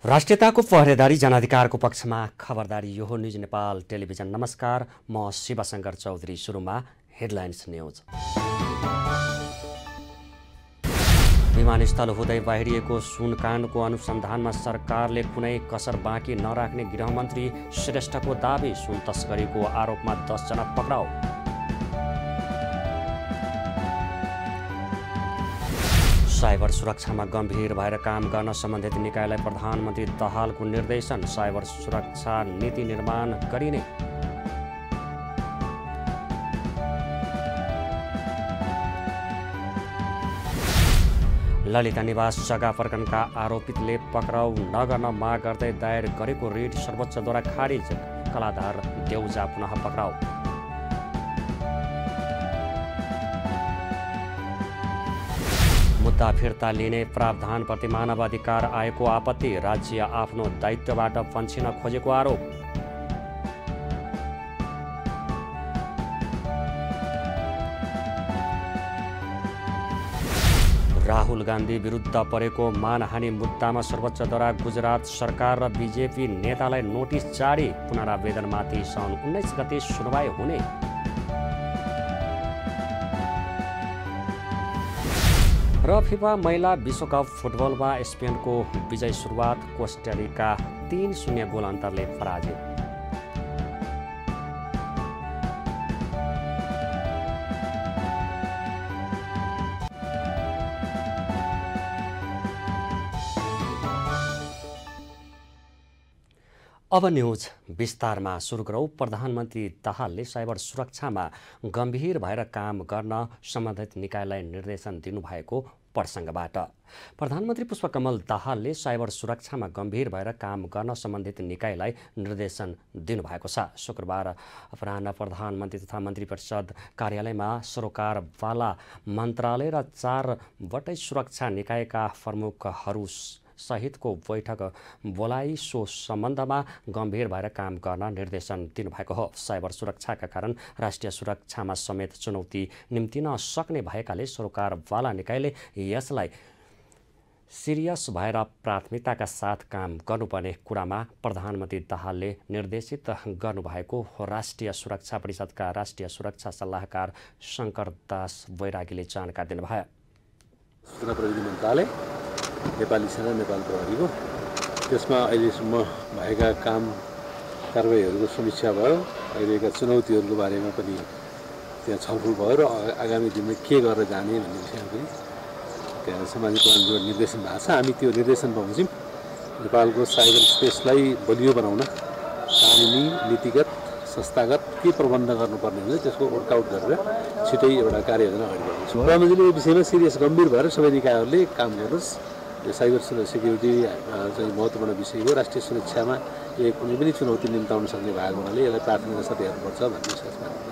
राष्ट्रियताको पहरेदारी जनाधिकारको पक्षमा खबरदारी यो हो न्युज नेपाल टेलिभिजन। नमस्कार, म शिवशंकर चौधरी। सुरुमा हेडलाइन्स न्युज। विमानस्थल हुँदै बाहिरिएको सुनकाण्डको अनुसन्धानमा सरकारले कुनै कसर बाँकी नराख्ने गृहमन्त्री श्रेष्ठको दाबी। सुन तस्करीको आरोपमा 10 जना पक्राउ। साइबर सुरक्षामा गम्भीर भएर काम गर्न सम्बन्धित निकायलाई प्रधानमन्त्री दाहालको निर्देशन। साइबर सुरक्षा नीति निर्माण गरिने। ललिता निवास जग्गा फर्कनका आरोपितले पक्राउ नगर्न माग गर्दै दायर गरेको रिट सर्वोच्चद्वारा खारिज। कलाधार देउजा पुनः पक्राउ। मुद्दा फिर्ता लिने प्रावधानप्रति मानवाधिकार आयोगको आपत्ति। राज्य आफ्नो दायित्वबाट फन्चिन खोजेको आरोप। राहुल गान्धी विरुद्ध परेको मानहानि मुद्दामा सर्वोच्चद्वारा गुजरात सरकार र बीजेपी नेतालाई नोटिस जारी। पुनरावेदनमाथि सन् 19 गते सुनवाई हुने। र फिफा महिला विश्वकप फुटबलमा स्पेनको विजय सुरुवात। कोस्टारिका 3-0 गोल अन्तरले पराजित। अब न्युज विस्तारमा सुरु गरौँ। प्रधानमन्त्री दाहालले साइबर सुरक्षामा गम्भीर भएर काम गर्न सम्बन्धित निकायलाई निर्देशन दिनुभएको प्रसङ्गबाट प्रधानमन्त्री पुष्पकमल दाहालले साइबर सुरक्षामा गम्भीर भएर काम गर्न सम्बन्धित निकायलाई निर्देशन दिनुभएको छ। शुक्रबार अपराह्न प्रधानमन्त्री तथा मन्त्री परिषद कार्यालयमा सरोकारवाला मन्त्रालय र 4वटै सुरक्षा निकायका प्रमुखहरू सहितको बैठक बोलाई सो सम्बन्धमा गम्भीर भएर काम गर्न निर्देशन दिनुभएको हो। साइबर सुरक्षाका कारण राष्ट्रिय सुरक्षामा समेत चुनौती निम्तिन सक्ने भएकाले सरोकारवाला निकायले यसलाई सिरियस भएर प्राथमिकताका साथ काम गर्नुपर्ने कुरामा प्रधानमन्त्री दाहालले निर्देशित गर्नुभएको राष्ट्रिय सुरक्षा परिषदका राष्ट्रिय सुरक्षा सल्लाहकार शङ्कर दास बैरागीले जानकारी दिनुभयो। सूचना प्रविधि मन्त्रालय, नेपाली सेना, नेपाल प्रहरीको त्यसमा अहिलेसम्म भएका काम कारबाहीहरूको समीक्षा भयो। अहिलेका चुनौतीहरूको बारेमा पनि त्यहाँ छलफल भयो र आगामी दिनमा के गरेर जाने भन्ने विषयमा पनि त्यहाँ सामाजिक जोड निर्देशन भएको छ। हामी त्यो निर्देशन बमोजिम नेपालको साइबर स्पेसलाई बलियो बनाउन कानुनी, नीतिगत, संस्थागत के प्रबन्ध गर्नुपर्ने हुन्छ त्यसको वर्कआउट गरेर छिटै एउटा कार्ययोजना अगाडि बढाउँछ। प्रधानमन्त्रीले यो विषयमा सिरियस गम्भीर भएर सबै निकायहरूले काम गर्नुहोस्। यो साइबर सेक्युरिटी चाहिँ महत्त्वपूर्ण विषय हो। राष्ट्रिय सुरक्षामा यो कुनै पनि चुनौती निम्ताउन सक्ने भएको हुनाले यसलाई प्राथमिकता साथ हेर्नुपर्छ भन्ने विश्वास मान्छु।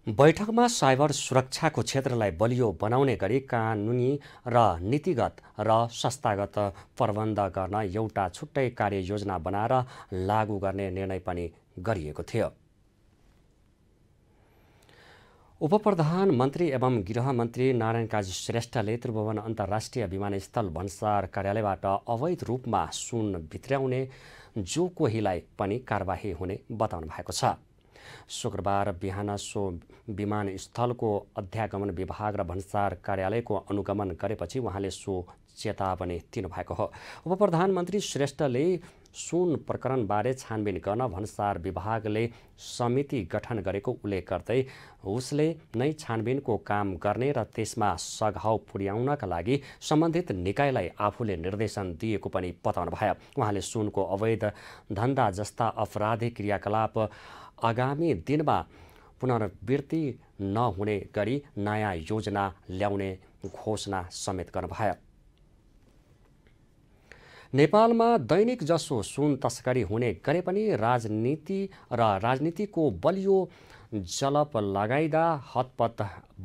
बैठकमा साइबर सुरक्षाको क्षेत्रलाई बलियो बनाउने गरी कानुनी र नीतिगत र संस्थागत प्रबन्ध गर्न एउटा छुट्टै कार्ययोजना बनाएर लागू गर्ने निर्णय पनि गरिएको थियो। उपप्रधानमन्त्री एवं गृहमन्त्री नारायण काजी श्रेष्ठले त्रिभुवन अन्तर्राष्ट्रिय विमानस्थल भन्सार कार्यालयबाट अवैध रूपमा सुन भित्र्याउने जो कोहीलाई पनि कारबाही हुने बताउनु भएको छ। शुक्रबार बिहान सो विमानस्थलको अध्यागमन विभाग र भन्सार कार्यालयको अनुगमन गरेपछि उहाँले सो चेतावनी दिनुभएको हो। उपप्रधानमन्त्री श्रेष्ठले सुन प्रकरणबारे छानबिन गर्न भन्सार विभागले समिति गठन गरेको उल्लेख गर्दै उसले नै छानबिनको काम गर्ने र त्यसमा सघाउ पुर्याउनका लागि सम्बन्धित निकायलाई आफूले निर्देशन दिएको पनि बताउनु भयो। उहाँले सुनको अवैध धन्दा जस्ता अपराधिक क्रियाकलाप आगामी दिनमा पुनरावृत्ति नहुने गरी नयाँ योजना ल्याउने घोषणा समेत गर्नुभयो। नेपालमा दैनिक जसो सुन तस्करी हुने गरे पनि राजनीतिको बलियो जलप लगाइदा हतपत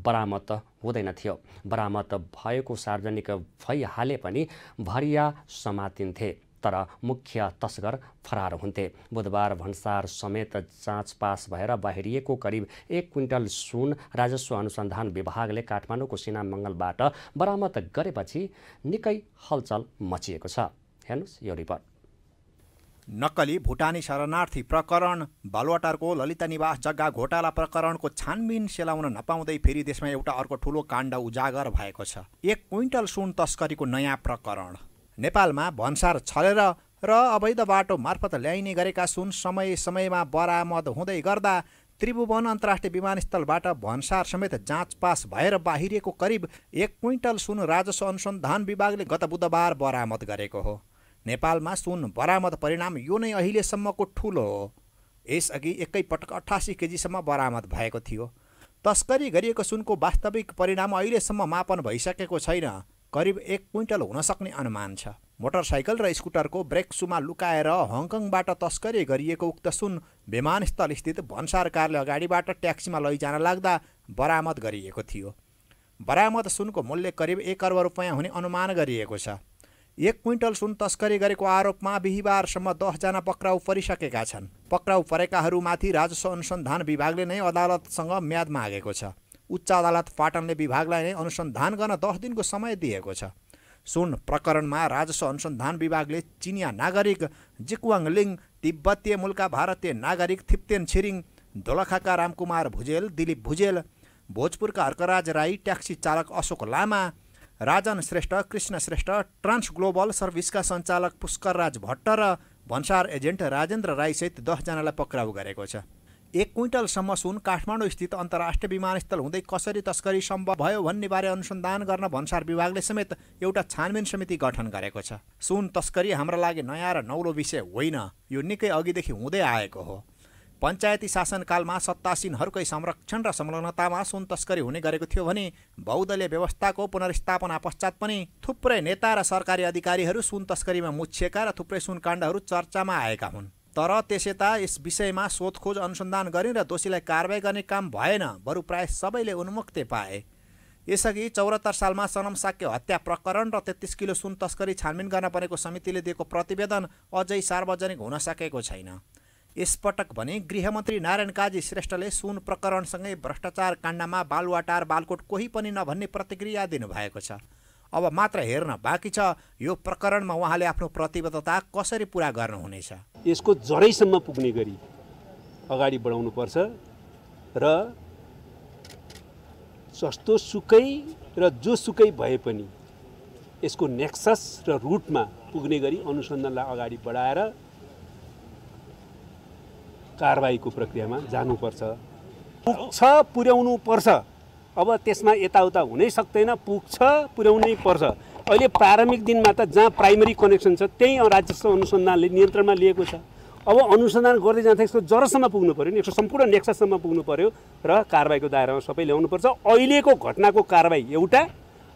बरामद हुँदैन थियो। बरामद भएको सार्वजनिक भइहाले पनि भरिया समातिन्थे तर मुख्य तस्कर फरार हुन्थे। बुधबार भन्सार समेत जाँच पास भएर बाहिरिएको करिब 1 क्विन्टल सुन राजस्व अनुसन्धान विभागले काठमाडौँको सिना मङ्गलबाट बरामद गरेपछि निकै हलचल मचिएको छ। हेर्नुहोस् यो रिपोर्ट। नक्कली भुटानी शरणार्थी प्रकरण, बालुवाटारको ललिता निवास जग्गा घोटाला प्रकरणको छानबिन सेलाउन नपाउँदै फेरि देशमा एउटा अर्को ठूलो काण्ड उजागर भएको छ। 1 क्विन्टल सुन तस्करीको नयाँ प्रकरण। नेपालमा भन्सार छलेर र अवैध बाटो मार्फत ल्याइने गरेका सुन समय समयमा बरामद हुँदै गर्दा त्रिभुवन अन्तर्राष्ट्रिय विमानस्थलबाट भन्सार समेत जाँच पास भएर बाहिरिएको करिब 1 क्विन्टल सुन राजस्व अनुसन्धान विभागले गत बुधबार बरामद गरेको हो। नेपालमा सुन बरामद परिणाम यो नै अहिलेसम्मको ठूलो हो। यसअघि एकैपटक 88 केजीसम्म बरामद भएको थियो। तस्करी गरिएको सुनको वास्तविक परिणाम अहिलेसम्म मापन भइसकेको छैन। करिब 1 क्विन्टल हुन सक्ने अनुमान छ। मोटरसाइकल र स्कुटरको ब्रेक सुमा लुकाएर हङकङबाट तस्करी गरिएको उक्त सुन विमानस्थलस्थित भन्सार कार्यालय अगाडिबाट ट्याक्सीमा लैजान लाग्दा बरामद गरिएको थियो। बरामद सुनको मूल्य करिब 1 अर्ब रुपैयाँ हुने अनुमान गरिएको छ। 1 क्विन्टल सुन तस्करी गरेको आरोपमा बिहिबारसम्म 10 जना पक्राउ परिसकेका छन्। पक्राउ परेकाहरूमाथि राजस्व अनुसन्धान विभागले नै अदालतसँग म्याद मागेको छ। उच्च अदालत पाटनले विभागलाई नै अनुसन्धान गर्न 10 दिनको समय दिएको छ। सुन प्रकरणमा राजस्व अनुसन्धान विभागले चिनिया नागरिक जिक्वाङ लिङ, तिब्बतीय मूलका भारतीय नागरिक थिप्तेन छिरिङ, दोलखाका रामकुमार भुजेल, दिलीप भुजेल, भोजपुरका हर्कराज राई, ट्याक्सी चालक अशोक लामा, राजन श्रेष्ठ, कृष्ण श्रेष्ठ, ट्रान्स ग्लोबल सर्भिसका सञ्चालक पुष्करराज भट्ट र भन्सार एजेन्ट राजेन्द्र राईसहित 10 जनालाई पक्राउ गरेको छ। 1 क्विन्टलसम्म सुन काठमाडौँ स्थित अन्तर्राष्ट्रिय विमानस्थल हुँदै कसरी तस्करी सम्भव भयो भन्ने बारे अनुसन्धान गर्न भन्सार विभागले समेत एउटा छानबिन समिति गठन गरेको छ। सुन तस्करी हाम्रो लागि नयाँ र नौलो विषय होइन, यो निकै अघिदेखि हुँदै आएको हो। पञ्चायती शासनकालमा सत्तासीनहरूकै संरक्षण र संलग्नतामा सुन तस्करी हुने गरेको थियो भने बहुदलीय व्यवस्थाको पुनर्स्थापना पश्चात पनि थुप्रै नेता र सरकारी अधिकारीहरू सुन तस्करीमा मुछिएका र थुप्रै सुन काण्डहरू चर्चामा आएका हुन्। तर त्यसयता यस विषयमा सोधखोज अनुसन्धान गर्ने र दोषीलाई कारबाही गर्ने काम भएन, बरु प्राय सबैले उन्मुक्ति पाए। यसअघि 74 सालमा सनम साक्य हत्या प्रकरण र 33 किलो सुन तस्करी छानबिन गर्न परेको समितिले दिएको प्रतिवेदन अझै सार्वजनिक हुन सकेको छैन। यसपटक भने गृहमन्त्री नारायण काजी श्रेष्ठले सुन प्रकरणसँगै भ्रष्टाचार काण्डमा बालुवाटार बालकोट कोही पनि नभन्ने प्रतिक्रिया दिनुभएको छ। अब मात्र हेर्न बाँकी छ यो प्रकरणमा उहाँले आफ्नो प्रतिबद्धता कसरी पुरा गर्नुहुनेछ। यसको जडैसम्म पुग्ने गरी अगाडि बढाउनुपर्छ र जस्तो सुकै र जोसुकै भए पनि यसको नेक्सस र रुटमा पुग्ने गरी अनुसन्धानलाई अगाडि बढाएर कारबाहीको प्रक्रियामा जानुपर्छ। पुग्छ, पुर्याउनु पर्छ। अब त्यसमा यताउता हुनै सक्दैन, पुग्छ, पुर्याउनै पर्छ। अहिले प्रारम्भिक दिनमा त जहाँ प्राइमरी कनेक्सन छ त्यही राजस्व अनुसन्धानले नियन्त्रणमा लिएको छ। अब अनुसन्धान गर्दै जाँदा यसको जरसम्म पुग्नु पर्यो नि, यसको सम्पूर्ण नेक्ससम्म पुग्नु पर्यो र कारबाहीको दायरामा सबै ल्याउनुपर्छ। अहिलेको घटनाको कारबाही एउटा,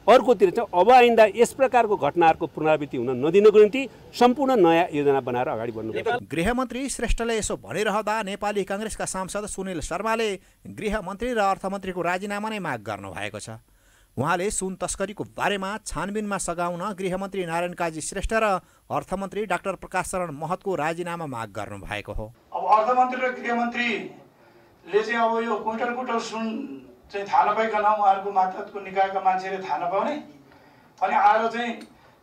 अर्कोतिर चाहिँ अब आइन्दा यस प्रकारको घटनाहरूको पुनरावृत्ति हुन नदिनको निम्ति सम्पूर्ण नयाँ योजना बनाएर अगाडि बढ्नुपर्छ। गृहमन्त्री श्रेष्ठले यसो भनिरहँदा नेपाली काङ्ग्रेसका सांसद सुनिल शर्माले गृहमन्त्री र अर्थमन्त्रीको राजीनामा नै माग गर्नुभएको छ। उहाँले सुन तस्करीको बारेमा छानबिनमा सघाउन गृहमन्त्री नारायण काजी श्रेष्ठ र अर्थमन्त्री डाक्टर प्रकाश शरण महतको राजीनामा माग गर्नुभएको हो। अब अर्थमन्त्री र गृहमन्त्रीले चाहिँ अब यो क्विन्टल सुन चाहिँ थाहा नपाइकन उहाँहरूको मातहतको निकायका मान्छेले थाहा नपाउने अनि आएर चाहिँ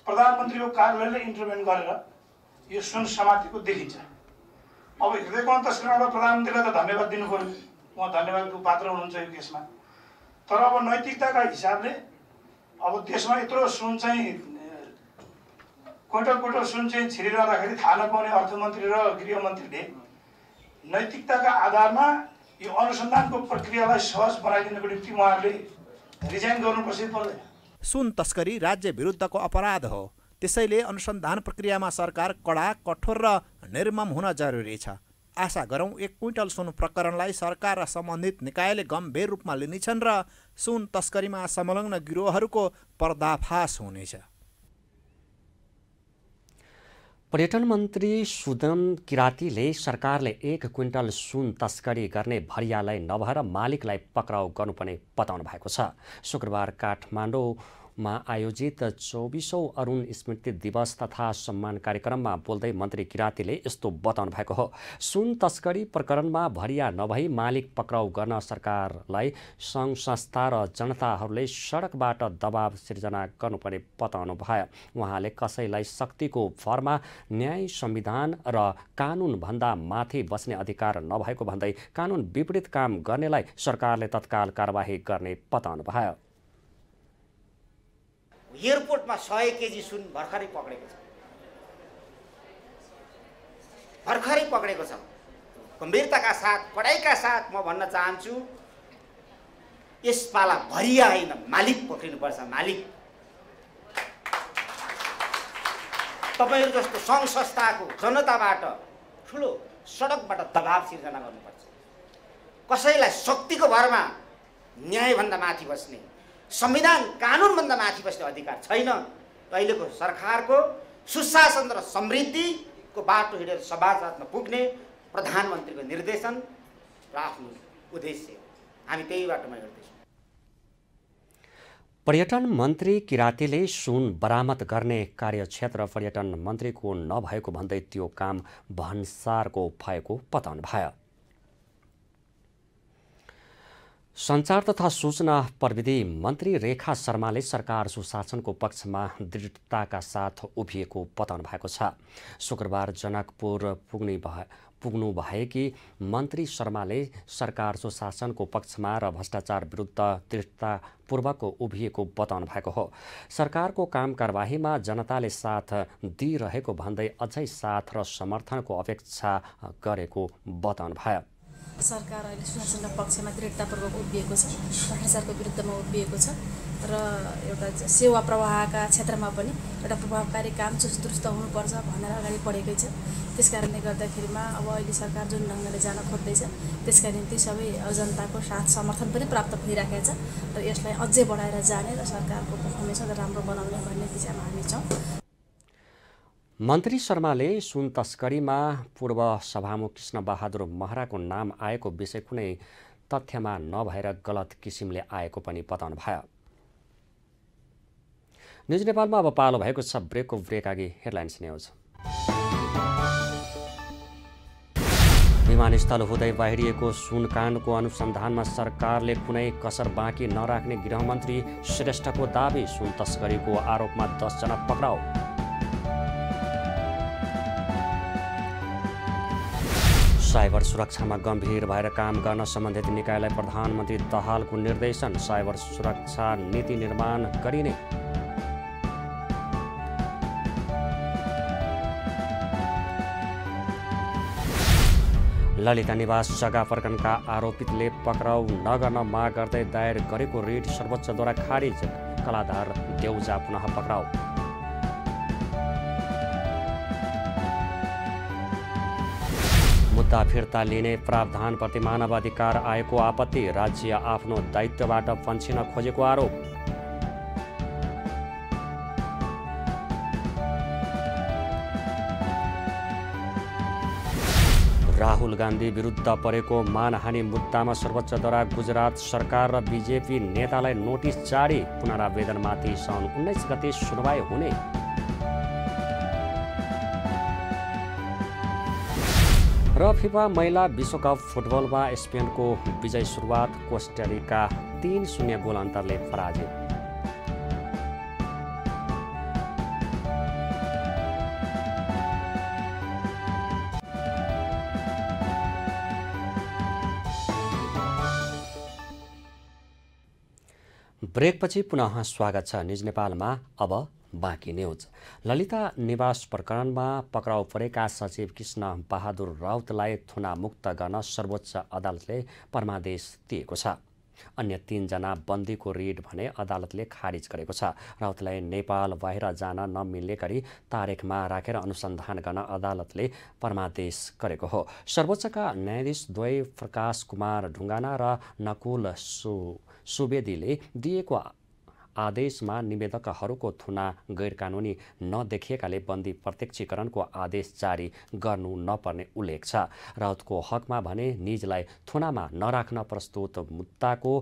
प्रधानमन्त्रीको कार्यालयले इन्टरभेन गरेर यो सुन समातेको देखिन्छ। अब हृदयको अन्तस्करणबाट प्रधानमन्त्रीलाई त धन्यवाद दिनु पर्यो, उहाँ धन्यवादको पात्र हुनुहुन्छ यो केसमा। तर अब नैतिकताका हिसाबले अब देशमा यत्रो सुन चाहिँ क्विन्टल सुन चाहिँ छिरिरहँदाखेरि थाहा नपाउने अर्थमन्त्री र गृहमन्त्रीले नैतिकताका आधारमा यो अनुसन्धानको प्रक्रियालाई सहज बनाइदिनको निम्ति उहाँहरूले रिजाइन गर्नुपर्छ पर्दैन। सुन तस्करी राज्य विरुद्धको अपराध हो, त्यसैले अनुसन्धान प्रक्रियामा सरकार कडा, कठोर र निर्मम हुन जरुरी छ। आशा गरौँ 1 क्विन्टल सुन प्रकरणलाई सरकार र सम्बन्धित निकायले गम्भीर रूपमा लिनेछन् र सुन तस्करीमा संलग्न गिरोहहरूको पर्दाफास हुनेछ। पर्यटन मन्त्री सुदन किरातीले सरकारले 1 क्विन्टल सुन तस्करी गर्ने भरियालाई नभएर मालिकलाई पक्राउ गर्नुपर्ने बताउनु भएको छ। शुक्रबार काठमाडौँ मा आयोजित 24औं अरुण स्मृति दिवस तथा सम्मान कार्यक्रममा बोल्दै मन्त्री किरातीले यस्तो बताउनु भएको हो। सुन तस्करी प्रकरणमा भरिया नभई मालिक पक्राउ गर्न सरकारलाई सङ्घ संस्था र जनताहरूले सडकबाट दबाव सिर्जना गर्नुपर्ने बताउनु भयो। उहाँले कसैलाई शक्तिको भरमा न्याय, संविधान र कानुनभन्दा माथि बस्ने अधिकार नभएको भन्दै कानुन विपरीत काम गर्नेलाई सरकारले तत्काल कारबाही गर्ने बताउनु भयो। एयरपोर्टमा 100 केजी सुन भर्खरै पक्रेको छ। गम्भीरताका साथ, कडाइका साथ म भन्न चाहन्छु, यसपाला भरिया होइन, मालिक पक्रिनुपर्छ। मालिक तपाईहरु जस्तो सङ्घ संस्थाको जनताबाट ठुलो सडकबाट दबाव सिर्जना गर्नुपर्छ। कसैलाई शक्तिको भरमा न्यायभन्दा माथि बस्ने, संविधान कानुनभन्दा माथि बस्ने अधिकार छैन। अहिलेको सरकारको सुशासन र समृद्धिको बाटो हिँडेर सभासदमा पुग्ने प्रधानमन्त्रीको निर्देशन र आफ्नो उद्देश्य, हामी त्यही बाटोमा हिँड्दैछौँ। पर्यटन मन्त्री किरातीले सुन बरामद गर्ने कार्यक्षेत्र पर्यटन मन्त्रीको नभएको भन्दै त्यो काम भन्सारको भएको बताउनु भयो। सञ्चार तथा सूचना प्रविधि मन्त्री रेखा शर्माले सरकार सुशासनको पक्षमा दृढताका साथ उभिएको बताउनु भएको छ। शुक्रबार जनकपुर पुग्नु भएकी मन्त्री शर्माले सरकार सुशासनको पक्षमा र भ्रष्टाचार विरुद्ध दृढतापूर्वक उभिएको बताउनु भएको हो। सरकारको काम कारबाहीमा जनताले साथ दिइरहेको भन्दै अझै साथ र समर्थनको अपेक्षा गरेको बताउनु भयो। सरकार अहिले सुशासनका पक्षमा दृढतापूर्वक उभिएको छ, भ्रष्टाचारको विरुद्धमा उभिएको छ र एउटा सेवा प्रवाहका क्षेत्रमा पनि एउटा प्रभावकारी काम चुस्त दुरुस्त हुनुपर्छ भनेर अगाडि बढेकै छ। त्यसकारणले गर्दाखेरिमा अब अहिले सरकार जुन ढङ्गले जान खोज्दैछ त्यसका निम्ति सबै जनताको साथ समर्थन पनि प्राप्त भइरहेको छ र यसलाई अझै बढाएर जाने र सरकारको पर्फर्मेन्स अझ राम्रो बनाउने भन्ने दिशामा हामी छौँ। मन्त्री शर्माले सुन तस्करीमा पूर्व सभामुख कृष्ण बहादुर महराको नाम आएको विषय कुनै तथ्यमा नभएर गलत किसिमले आएको पनि बताउनु भयो। न्युज नेपालमा अब पालो भएको छ ब्रेकको ब्रेक अघि हेडलाइन्स न्युज। विमानस्थल हुँदै बाहिरिएको सुनकाण्डको अनुसन्धानमा सरकारले कुनै कसर बाँकी नराख्ने गृहमन्त्री श्रेष्ठको दाबी। सुन तस्करीको आरोपमा 10 जना पक्राउ। साइबर सुरक्षामा गम्भीर भएर काम गर्न सम्बन्धित निकायलाई प्रधानमन्त्री दाहालको निर्देशन। साइबर सुरक्षा नीति निर्माण गरिने। ललिता निवास जग्गा प्रकरणका आरोपितले पक्राउ नगर्न माग गर्दै दायर गरेको रिट सर्वोच्चद्वारा खारिज। कलाधार देउजा पुनः पक्राउ। मुद्दा फिर्ता लिने प्रावधानप्रति मानवाधिकार आयोगको आपत्ति। राज्य आफ्नो दायित्वबाट पन्छिन खोजेको आरोप। राहुल गान्धी विरुद्ध परेको मानहानि मुद्दामा सर्वोच्चद्वारा गुजरात सरकार र बीजेपी नेतालाई नोटिस जारी। पुनरावेदनमाथि साउन 19 गते सुनवाई हुने। र फिफा महिला विश्वकप फुटबलमा स्पेनको विजय सुरुवात। कोस्टारिका 3-0 गोल अन्तरले पराजित। ब्रेकपछि पुनः स्वागत छ न्युज नेपालमा। अब बाँकी न्युज। ललिता निवास प्रकरणमा पक्राउ परेका सचिव कृष्ण बहादुर राउतलाई थुनामुक्त गर्न सर्वोच्च अदालतले परमादेश दिएको छ। अन्य 3 जना बन्दीको रिट भने अदालतले खारिज गरेको छ। राउतलाई नेपाल बाहिर जान नमिल्ने गरी तारिखमा राखेर अनुसन्धान गर्न अदालतले परमादेश गरेको हो। सर्वोच्चका न्यायाधीश द्वय प्रकाश कुमार ढुङ्गाना र नकुल सुवेदीले दिएको आदेशमा निवेदकहरूको थुना गैरकानुनी नदेखिएकाले बन्दी प्रत्यक्षीकरणको आदेश जारी गर्नु नपर्ने उल्लेख छ। राउतको हकमा भने निजलाई थुनामा नराख्न प्रस्तुत मुद्दाको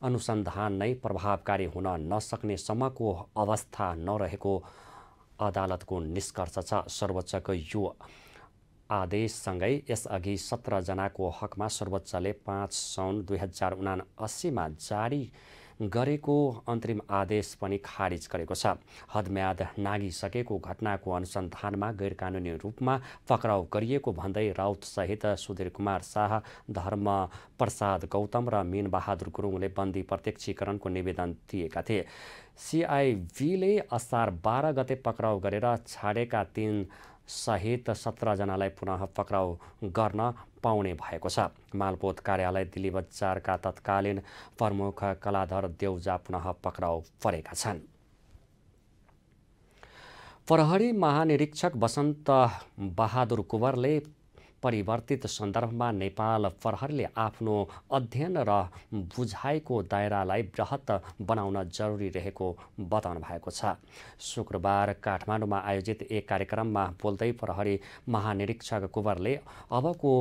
अनुसन्धान नै प्रभावकारी हुन नसक्ने सम्मको अवस्था नरहेको अदालतको निष्कर्ष छ। सर्वोच्चको यो आदेशसँगै यसअघि 17 जनाको हकमा सर्वोच्चले 5 सौन 2079 जारी गरेको अन्तरिम आदेश पनि खारिज गरेको छ। हदम्याद नागिसकेको घटनाको अनुसन्धानमा गैरकानुनी रूपमा पक्राउ गरिएको भन्दै राउतसहित सुधीर कुमार शाह, धर्म प्रसाद गौतम र मीन बहादुर गुरुङले बन्दी प्रत्यक्षीकरणको निवेदन दिएका थिए। CIVले असार 12 गते पक्राउ गरेर छाडेका 3 सहित 17 जनालाई पुनः पक्राउ गर्न पाउने भएको छ। मालपोत कार्यालय दिल्ली बजारका तत्कालीन प्रमुख कलाधर देउजा पुनः पक्राउ परेका छन्। प्रहरी महानिरीक्षक वसन्त बहादुर कुँवरले परिवर्तित सन्दर्भमा नेपाल प्रहरीले आफ्नो अध्ययन र बुझाइको दायरालाई बृहत बनाउन जरुरी रहेको बताउनु भएको छ। शुक्रबार काठमाडौँमा आयोजित एक कार्यक्रममा बोल्दै प्रहरी महानिरीक्षक कुँवरले अबको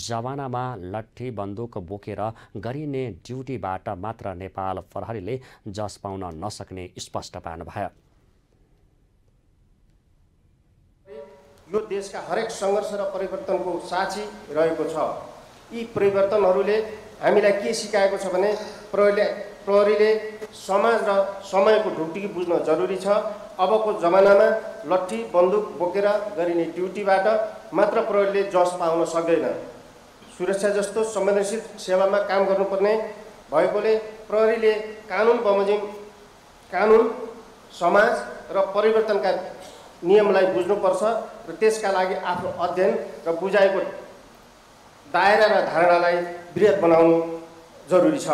जमानामा लट्ठी बन्दुक बोकेर गरिने ड्युटीबाट मात्र नेपाल प्रहरीले जस पाउन नसक्ने स्पष्ट पार्नुभयो। यो देशका हरेक सङ्घर्ष र परिवर्तनको साक्षी रहेको छ। यी परिवर्तनहरूले हामीलाई के सिकाएको छ भने प्रहरीले समाज र समयको ढुकढुकी बुझ्न जरुरी छ। अबको जमानामा लट्ठी बन्दुक बोकेर गरिने ड्युटीबाट मात्र प्रहरीले जस पाउन सक्दैन। सुरक्षा जस्तो संवेदनशील सेवामा काम गर्नुपर्ने भएकोले प्रहरीले कानुन, समाज र परिवर्तनका नियमलाई बुझ्नुपर्छ र त्यसका लागि आफ्नो अध्ययन र बुझाइको दायरा र धारणालाई बृहत बनाउनु जरुरी छ।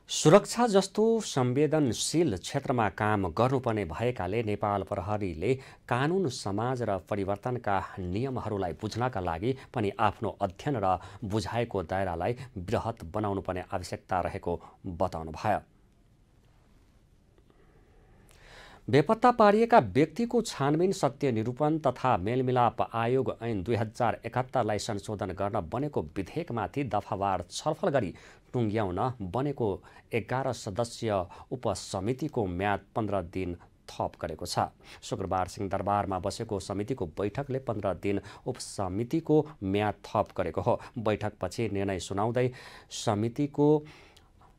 सुरक्षा जस्तो संवेदनशील क्षेत्रमा काम गर्नुपर्ने भएकाले नेपाल प्रहरीले कानुन, समाज र परिवर्तनका नियमहरूलाई बुझ्नका लागि पनि आफ्नो अध्ययन र बुझाइको दायरालाई बृहत बनाउनुपर्ने आवश्यकता रहेको बताउनुभयो। बेपत्ता पारिएका व्यक्तिको छानबिन, सत्य निरूपण तथा मेलमिलाप आयोग ऐन 2071लाई संशोधन गर्न बनेको विधेयकमाथि दफावार छलफल गरी टुङ्ग्याउन बनेको 11 सदस्यीय उपसमितिको म्याद 15 दिन थप गरेको छ। शुक्रबार सिंहदरबारमा बसेको समितिको बैठकले 15 दिन उपसमितिको म्याद थप गरेको हो। बैठकपछि निर्णय सुनाउँदै समितिको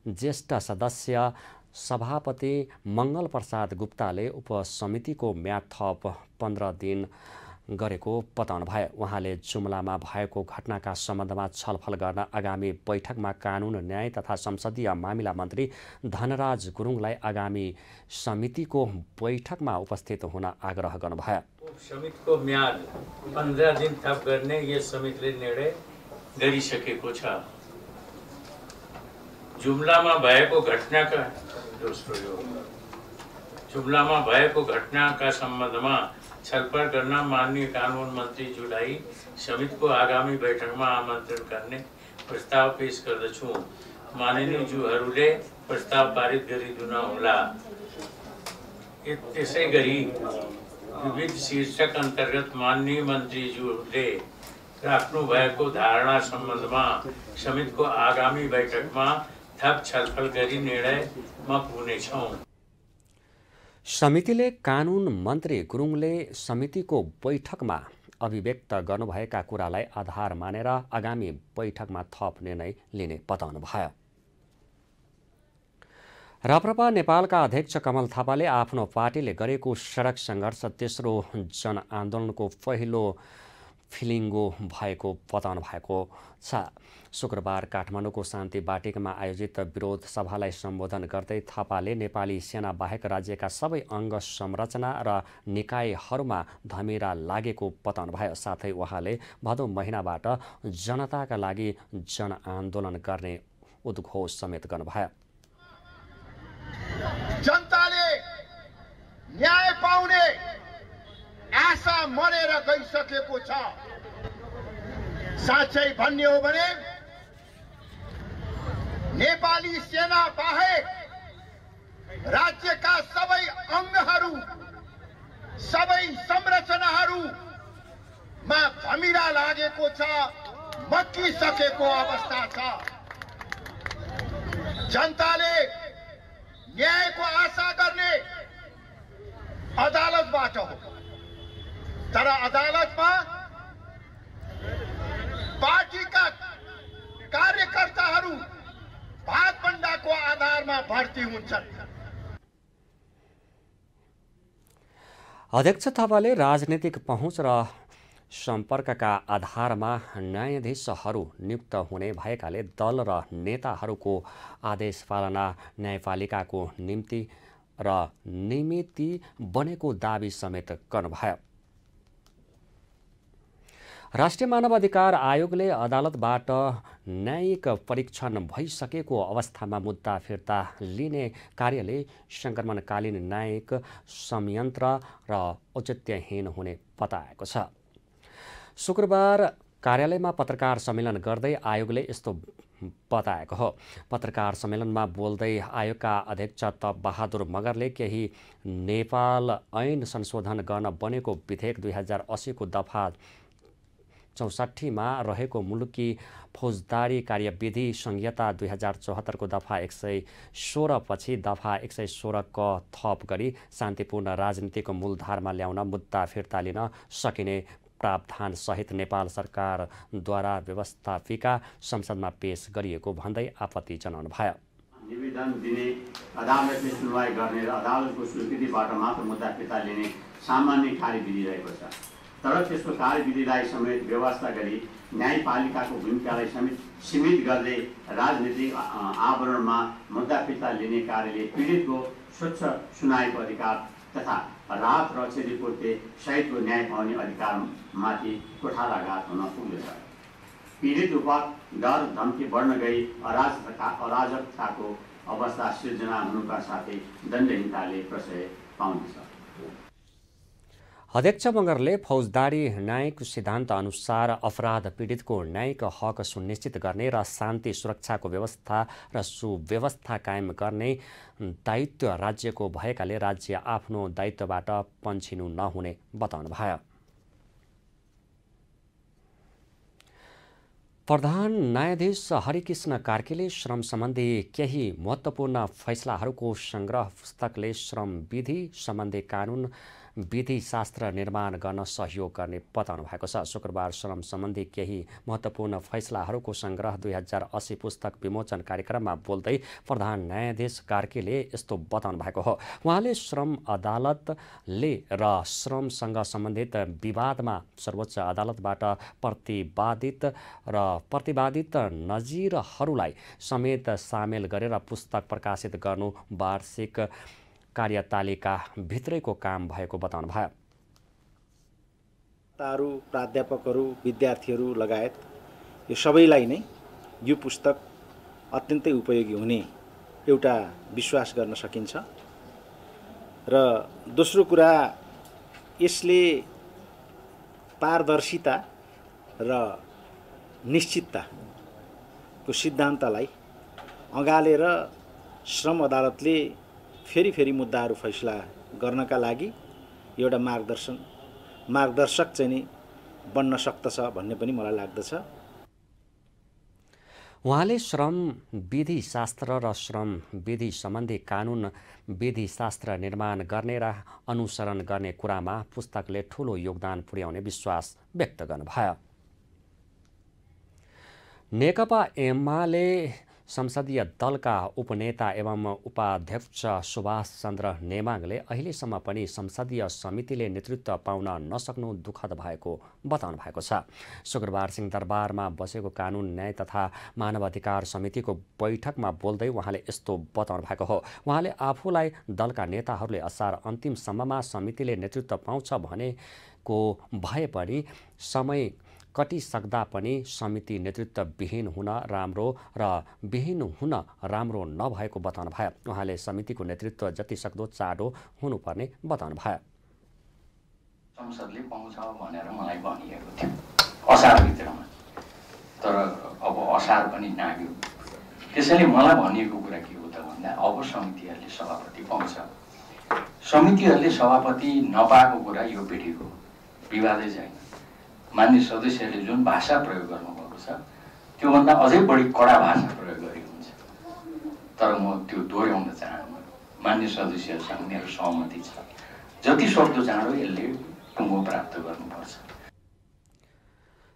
ज्येष्ठ सदस्य सभापति मङ्गल प्रसाद गुप्ताले उपसमितिको म्याद थप 15 दिन गरेको बताउनुभयो। उहाँले जुम्लामा भएको घटनाका सम्बन्धमा छलफल गर्न आगामी बैठकमा कानुन, न्याय तथा संसदीय मामिला मन्त्री धनराज गुरुङलाई आगामी समितिको बैठकमा उपस्थित हुन आग्रह गर्नुभयो। समितिको म्याद 15 दिन थप गर्ने यस समितिले निर्णय गरिसकेको छ। जुम्लामा भएको घटनाका सम्बन्धमा छलफल गर्न माननीय कानुन मन्त्रीज्यूलाई समितिको आगामी बैठकमा आमन्त्रण गर्ने प्रस्ताव पेश गर्दछु। माननीय ज्यूहरूले प्रस्ताव पारित गरिदिन होला। त्यसै गरी विविध शीर्षक अन्तर्गत माननीय मन्त्रीज्यूले राख्नु भएको धारणा सम्बन्धमा समितिको आगामी बैठकमा थप छलफल गरी निर्णयमा पुग्नेछौँ। समितिले कानुन मन्त्री गुरुङले समितिको बैठकमा अभिव्यक्त गर्नुभएका कुरालाई आधार मानेर आगामी बैठकमा थप निर्णय लिने बताउनुभयो। राप्रपा नेपालका अध्यक्ष कमल थापाले आफ्नो पार्टीले गरेको सडक सङ्घर्ष तेस्रो जनआन्दोलनको पहिलो फिलिङ्गो भएको बताउनु भएको छ। शुक्रबार काठमाडौँको शान्ति बाटिकामा आयोजित विरोध सभालाई सम्बोधन गर्दै थापाले नेपाली सेना बाहेक राज्यका सबै अङ्ग संरचना र निकायहरूमा धमिरा लागेको बताउनुभयो। साथै उहाँले भदौ महिनाबाट जनताका लागि जनआन्दोलन गर्ने उद्घोष समेत गर्नुभयो। जनताले न्याय पाउने आशा मरेर गइसकेको छ। साँच्चै भन्ने हो भने नेपाली सेना बाहेक राज्यका सबै अङ्गहरू, सबै संरचनाहरूमा धमिरा लागेको छ, मक्किसकेको अवस्था छ। जनताले न्यायको आशा गर्ने अदालतबाट हो, तर अदालतमा पार्टीका कार्यकर्ताहरू भागभण्डाको आधारमा भर्ती हुन्छन्। अध्यक्ष थापाले राजनीतिक पहुँच र सम्पर्कका आधारमा न्यायाधीशहरू नियुक्त हुने भएकाले दल र नेताहरूको आदेश पालना न्यायपालिकाको निम्ति र निमित्ति बनेको दाबी समेत गर्नुभयो। राष्ट्रिय मानवाधिकार आयोगले अदालतबाट न्यायिक परीक्षण भइसकेको अवस्थामा मुद्दा फिर्ता लिने कार्यले सङ्क्रमणकालीन न्यायिक संयन्त्र र औचित्यहीन हुने बताएको छ। शुक्रबार कार्यालयमा पत्रकार सम्मेलन गर्दै आयोगले यस्तो बताएको हो। पत्रकार सम्मेलनमा बोल्दै आयोगका अध्यक्ष तप बहादुर मगरले केही नेपाल ऐन संशोधन गर्न बनेको विधेयक 2080 को दफा 64 मा रहेको मुलुकी फौजदारी कार्यविधि संहिता 2074 को दफा 116 पछि दफा 116 क थप गरी शान्तिपूर्ण राजनीतिको मूलधारमा ल्याउन मुद्दा फिर्ता लिन सकिने प्रावधान सहित नेपाल सरकारद्वारा व्यवस्थापिका संसदमा पेश गरिएको भन्दै आपत्ति जनाउनु भयो। निवेदन दिने, अदालतले सुनवाई गर्ने र अदालतको स्वीकृतिबाट मात्र मुद्दा फिर्ता लिने सामान्य कार्यविधि रहेको छ। तर त्यसको कार्यविधिलाई समेत व्यवस्था गरी न्यायपालिकाको भूमिकालाई समेत सीमित गर्दै राजनीतिक आवरणमा मुद्दा फिर्ता लिने कार्यले पीडितको स्वच्छ सुनाइको अधिकार तथा राहत र क्षतिपूर्ति सहितको न्याय पाउने अधिकारमाथि कुठाराघात हुन पुग्दछ। पीडित रूपक डर धम्की बढ्न गई अराजकताको अवस्था सिर्जना हुनुका साथै दण्डहीनताले प्रशय पाउँदछ। अध्यक्ष मगरले फौजदारी न्यायिक सिद्धान्त अनुसार अपराध पीडितको न्यायिक हक सुनिश्चित गर्ने र शान्ति सुरक्षाको व्यवस्था र सुव्यवस्था कायम गर्ने दायित्व राज्यको भएकाले राज्य आफ्नो दायित्वबाट पन्छिनु नहुने बताउनु भयो। प्रधान न्यायाधीश हरिकृष्ण कार्कीले श्रम सम्बन्धी केही महत्त्वपूर्ण फैसलाहरूको संग्रह पुस्तकले श्रम विधि सम्बन्धी कानुन विधि शास्त्र निर्माण गर्न सहयोग गर्ने बताउनु भएको छ। शुक्रबार श्रम सम्बन्धी केही महत्त्वपूर्ण फैसलाहरूको संग्रह 2080 पुस्तक विमोचन कार्यक्रममा बोल्दै प्रधान न्यायाधीश कार्कीले यस्तो बताउनु भएको हो। उहाँले श्रम अदालतले र श्रमसँग सम्बन्धित विवादमा सर्वोच्च अदालतबाट प्रतिवादित नजिरहरूलाई समेत सामेल गरेर पुस्तक प्रकाशित गर्नु वार्षिक कार्यतालिका भित्रैको काम भएको बताउनु भयो। प्राध्यापकहरू, विद्यार्थीहरू लगायत यो सबैलाई नै यो पुस्तक अत्यन्तै उपयोगी हुने एउटा विश्वास गर्न सकिन्छ। र दोस्रो कुरा, यसले पारदर्शिता र निश्चितताको सिद्धान्तलाई अँगालेर श्रम अदालतले फेरि मुद्दाहरू फैसला गर्नका लागि एउटा मार्गदर्शक चाहिँ नि बन्न सक्दछ भन्ने पनि मलाई लाग्दछ। उहाँले श्रम विधि शास्त्र र श्रम विधि सम्बन्धी कानुन विधि शास्त्र निर्माण गर्ने र अनुसरण गर्ने कुरामा पुस्तकले ठूलो योगदान पुर्याउने विश्वास व्यक्त गर्नुभयो। नेकपा एमाले संसदीय दलका उपनेता एवं उपाध्यक्ष सुभाष चन्द्र नेमाङले अहिलेसम्म पनि संसदीय समितिले नेतृत्व पाउन नसक्नु दुःखद भएको बताउनु भएको छ। शुक्रबार सिंहदरबारमा बसेको कानुन न्याय तथा मानवाधिकार समितिको बैठकमा बोल्दै उहाँले यस्तो बताउनु भएको हो। उहाँले आफूलाई दलका नेताहरूले असार अन्तिमसम्ममा समितिले नेतृत्व पाउँछ भनेको भए पनि समय कटिसक्दा पनि समिति नेतृत्व विहीन हुन राम्रो नभएको बताउनु भयो। उहाँले समितिको नेतृत्व जति सक्दो चाँडो हुनुपर्ने बताउनु भयो। संसदले पाउँछ भनेर मलाई भनिएको थियो असारभित्रमा, तर अब असार पनि नाग्यो। त्यसैले मलाई भनिएको कुरा के हो त भन्दा अब समितिहरूले सभापति पाउँछ। समितिहरूले सभापति नपाएको कुरा यो पिँढीको विवादै छैन। मान्य सदस्यहरूले जुन भाषा प्रयोग गर्नुभएको छ त्योभन्दा अझै बढी कडा भाषा प्रयोग गरेको हुन्छ। तर म त्यो दोहोऱ्याउन चाहन्न। मान्य सदस्यहरूसँग मेरो सहमति छ, जति सक्दो चाँडो यसले टुङ्गो प्राप्त गर्नुपर्छ।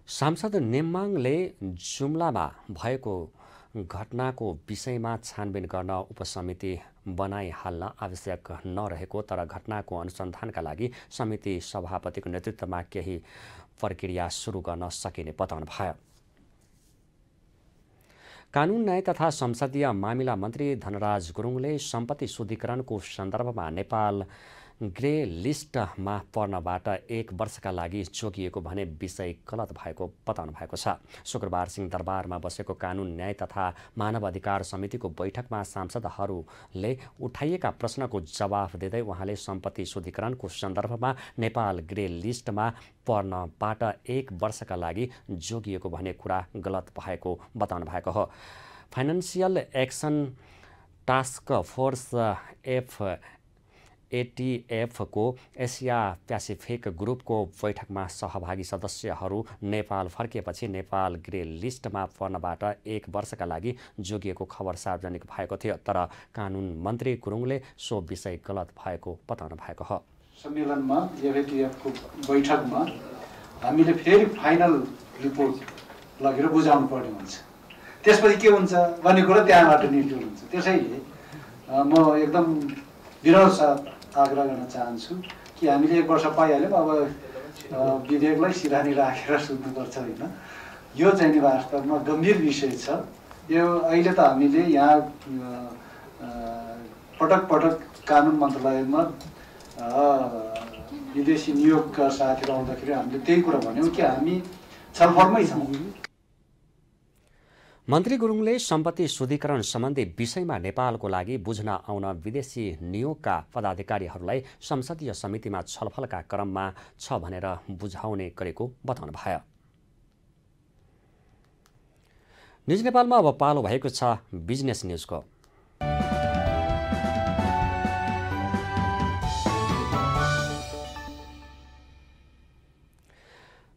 सांसद नेम्बाङले जुम्लामा भएको घटनाको विषयमा छानबिन गर्न उपसमिति बनाइहाल्न आवश्यक नरहेको तर घटनाको अनुसन्धानका लागि समिति सभापतिको नेतृत्वमा केही प्रक्रिया सुरु गर्न सकिने बताउनु भयो। कानुन न्याय तथा संसदीय मामिला मन्त्री धनराज गुरुङले सम्पत्ति शुद्धिकरणको सन्दर्भमा नेपाल ग्रे लिस्टमा पर्नबाट 1 वर्षका लागि जोगिएको भने विषय गलत भएको बताउनु भएको छ। शुक्रबार सिंहदरबारमा बसेको कानुन न्याय तथा मानव अधिकार समितिको बैठकमा सांसदहरूले उठाइएका प्रश्नको जवाफ दिँदै उहाँले सम्पत्ति शुद्धिकरणको सन्दर्भमा नेपाल ग्रे लिस्टमा पर्नबाट 1 वर्षका लागि जोगिएको भने कुरा गलत भएको बताउनु भएको हो। Financial action task force ATF को एसिया प्यासिफिक ग्रुपको बैठकमा सहभागी सदस्यहरू नेपाल फर्किएपछि नेपाल ग्रे लिस्टमा पर्नबाट 1 वर्षका लागि जोगिएको खबर सार्वजनिक भएको थियो तर कानुन मन्त्री गुरुङले सो विषय गलत भएको बताउनु भएको हो। सम्मेलनमा ATF को बैठकमा हामीले फेरि फाइनल रिपोर्ट लगेर बुझाउनु पर्ने हुन्छ, त्यसपछि के हुन्छ भन्ने कुरा त्यहाँबाट निर्णय हुन्छ। त्यसैले म एकदम विरोध साथ आग्रह गर्न चाहन्छु कि हामीले 1 वर्ष पाइहाल्यौँ, अब विधेयकलाई सिरानी राखेर सुन्नुपर्छ होइन। यो चाहिँ वास्तवमा गम्भीर विषय छ। यो अहिले त हामीले यहाँ पटक पटक कानुन मन्त्रालयमा विदेशी नियोगका साथीहरू आउँदाखेरि हामीले त्यही कुरा भन्यौँ कि हामी छलफलमै छौँ। मन्त्री गुरुङले सम्पत्ति शुद्धिकरण सम्बन्धी विषयमा नेपालको लागि बुझ्न आउन विदेशी नियोगका पदाधिकारीहरूलाई संसदीय समितिमा छलफलका क्रममा छ भनेर बुझाउने गरेको बताउनु भयो। न्युज नेपालमा अब पालो भएको छ बिजनेस न्युजको।